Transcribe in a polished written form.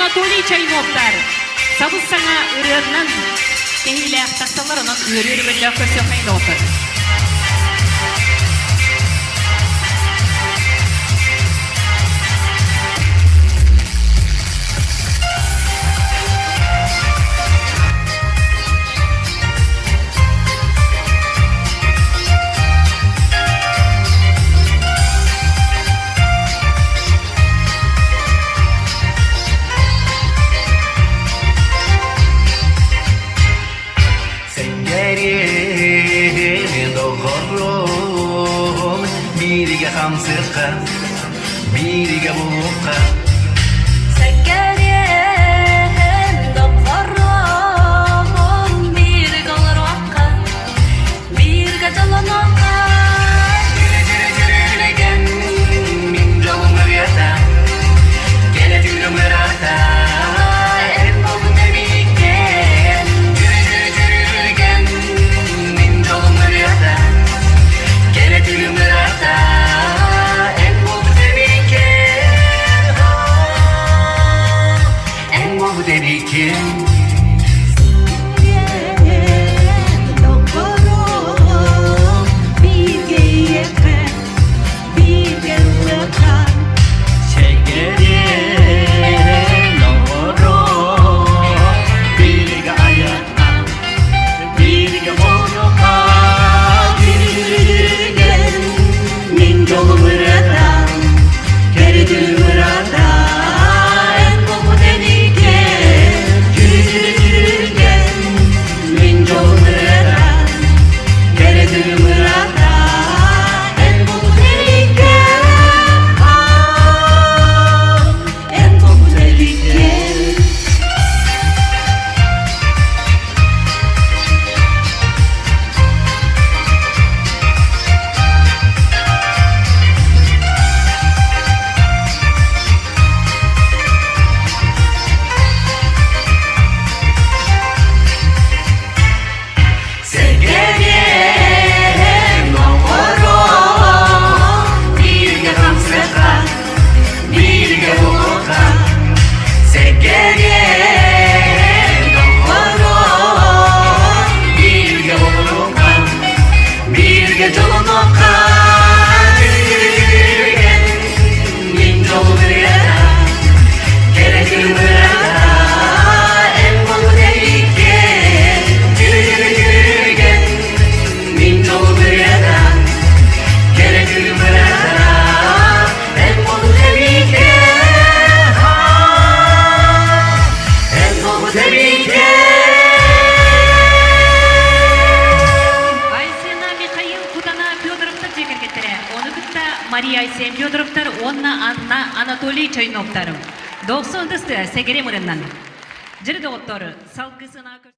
Анатолий Чайновтар. Сабыз саңа үрерінен кейілі ақтақсаларынан үрер білі көсі қайда отыр. Biriga hamsirqa, biriga buqa. Sekkeriyem doktorum, biriga olroqqa, biriga jalanoqqa. Jürgen min jolumur yata, kele tülümür ata. En bolu deviken, jürgen min jolumur yata, kele tülümür ata. En bolu deviken, en bolu deviken. Doktorum, birge yepen, birge ılıkan. Şekerim doğru, biriga ayakta, biriga boynuka. Jürgen min jolumur yata, kele tülümür ata. En bolu deviken, jürgen min jolumur yata, kele tülümür ata. En bolu deviken, En bolu deviken. Sevgilim doğru, birge hamsırqa, birge buqa. Sevgilim doğru, birge buqa, birge jolanoqqa. Jürgen min jolumur yata, kele tülümür ata. En bolu deviken, jürgen min jolumur yata, kele tülümür ata. En bolu deviken, en bolu deviken. Айсена Михаил Кудана Федоровтар жекергеттері. Оны күтті Мария Айсен Федоровтар, онна Анна Анатолий Чайновтар. 90 дысты Сегере мұрыннан. Жүрді оттары, салқысына